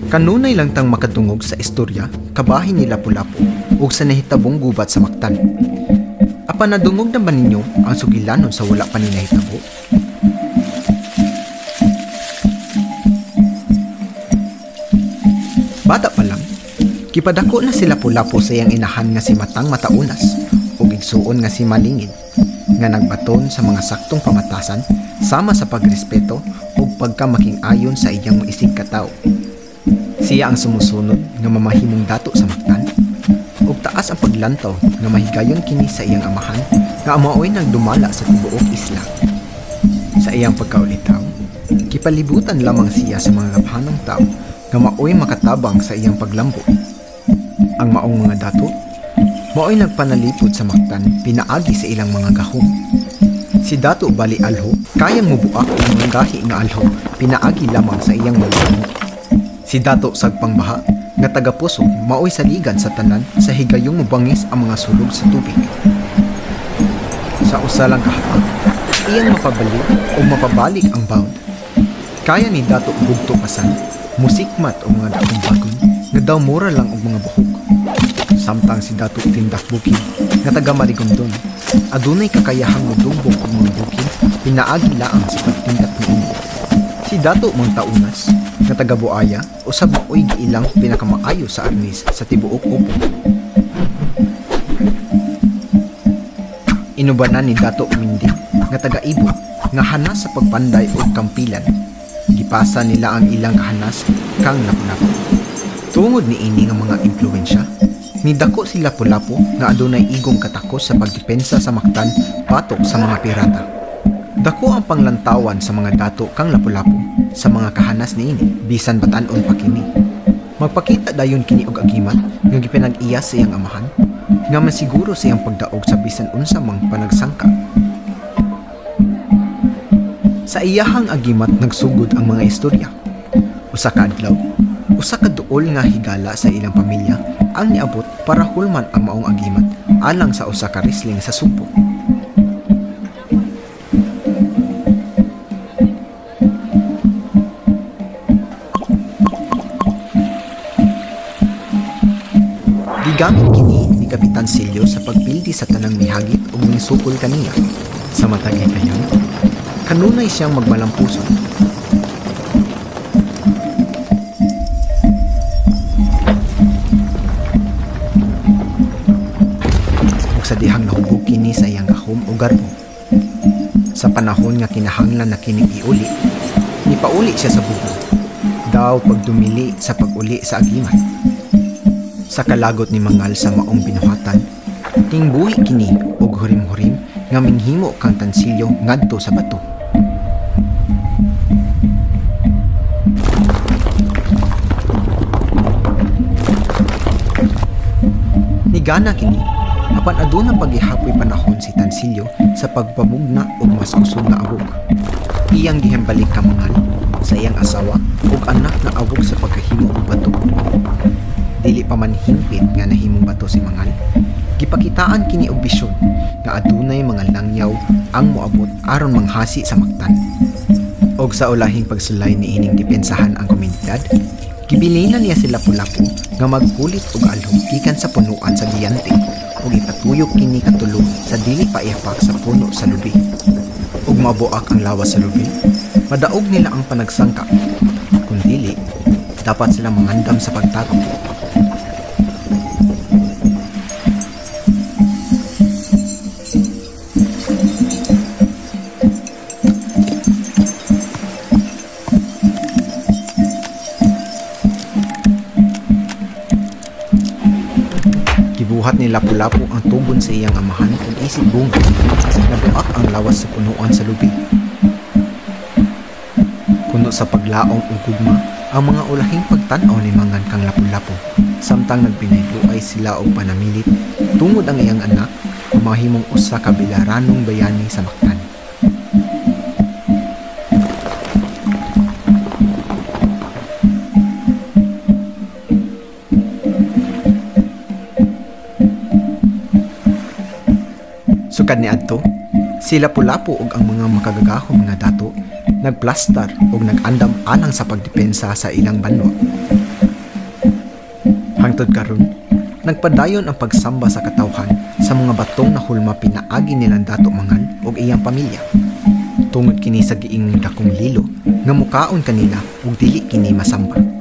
Kanunay lang tang makatungog sa istorya kabahin ni Lapu-Lapu ug sa nahitabong gubat sa Mactan. Apan nadungog na ba ninyo ang sugilanon sa wala pa ni nahitabo? Bata pa lang, kipadako na si Lapu-Lapu sa iyang inahan nga si Matang Mataunas ug igsuon nga si Malingid nga nagbaton sa mga saktong pamatasan sama sa pagrespeto ug pagkamaking-ayon sa iyang isig katao. Siya ang sumusunod nga mamahimong dato sa Mactan ug taas ang paglantaw nga mahigayon kini sa iyang amahan nga maoy nagdumala sa tibuok isla. Sa iyang pagkaulitaw, kipalibutan lamang siya sa mga gaphanong tao nga maoy makatabang sa iyang paglambo. Ang maong mga dato maoy nagpanalipod sa Mactan pinaagi sa ilang mga gahom. Si Dato Bali Alho kayang mubuak ang mga gahi nga alho pinaagi lamang sa iyang mga gahom. Si Dato Sagpangbaha nga taga-Puso maoy saligan sa tanan sa higayong mubangis ang mga sulog sa tubig. Sa usalang kahatag, iyang mapabalik o mapabalik ang bound. Kaya ni Dato Bugto Pasan, musikmat o mga dakong bagon nga daw mura lang og mga buhok. Samtang si Dato Tindak Bukid nga taga Marigondon, adunay kakayahang mudugbong og mga bukid pinaagi laang sa pagtindak niini. Si Dato Mangtaunas nga taga Buaya usab maoy giilang pinakamaayo sa arnis sa tibuok Upo. Inubanan ni Dato Mindi nga taga Ibo nga hanas sa pagpanday ug kampilan. Gipasa nila ang ilang kahanas kang Lapu-Lapu. Tungod niini nga mga impluwensya, nidako si Lapu-Lapu nga adunay igong katakos sa pagdepensa sa Mactan patok sa mga pirata. Dako ang panglantawan sa mga dato kang Lapu-Lapu sa mga kahanas niini bisan batan-on pa kini. Magpakita dayon kini og agimat nga gipinag-iya sa iyang amahan nga masiguro sa iyang pagdaog sa bisan unsa mang panagsangka. Sa iyahang agimat nagsugod ang mga istorya. Usa ka adlaw, usa ka duol nga higala sa ilang pamilya ang niabot para hulman ang maong agimat alang sa usa ka wrestling sa Subo. Gigamit kini ni Kapitan Silyo sa pagpildi sa tanang mihagit o minisukol kaniya. Sa matagay kayan, kanunay siyang magmalampuson. Ug sa dihang nahubog kini sa iyang gahom o garbo. Sa panahon nga kinahanglan na kining iuli, nipauli siya sa bugo. Daw pagdumili sa pag-uli sa agimat. Sa kalagot ni Mangal sa maong binuhatan, tingbuhi kini og hurim-hurim nga minghimo kang Tansilyo ngadto sa bato. Nigana kini apan aduna paghihapoy panahon si Tansilyo sa pagpamugna og mas kusog na awog. Iyang gihembalik ka Mangal sa iyang asawa ug anak na awog sa pagkahimo og bato. Dili pa man himpit nga nahimong bato si Mangal, gipakitaan kini og bisyon nga adunay mga langyaw ang moabot aron manghasi sa Mactan. Og sa ulahing pagsulay ni ining depensahan ang komunidad, gibilinan niya si Lapu-Lapu nga magkulit og alhog gikan sa punuan sa Diante ug ipatuyok kini katulog sa dili pa ihapak sa puno sa lubi. Ug mabuak ang lawas sa lubi, madaog nila ang panagsangka. Kung dili, dapat sila mangandam sa pagtago. Gibuhat ni Lapu-Lapu ang tugon sa iyang amahan ug isip bunga. Nabuak ang lawas sa punuan sa lubi. Kuno sa paglaong ug gugma, ang mga ulahing pagtan-aw ni Mangan kang Lapu-Lapu. Samtang nagpinayloay sila og panamilit tungod ang iyang anak nga mahimong usa ka bilaranong bayani sa Mactan. Sukad ni adto, si Lapu-Lapu ug ang mga makagagahom nga dato nagplastar ug nag-andam alang sa pagdepensa sa ilang banwa. Hangtod karon, nagpadayon ang pagsamba sa katawhan sa mga batong na hulma pinaagi nilang Dato Mangan ug iyang pamilya. Tungod kini sa giingong dakong lilo nga mukaon kanila ug dili kini masamba.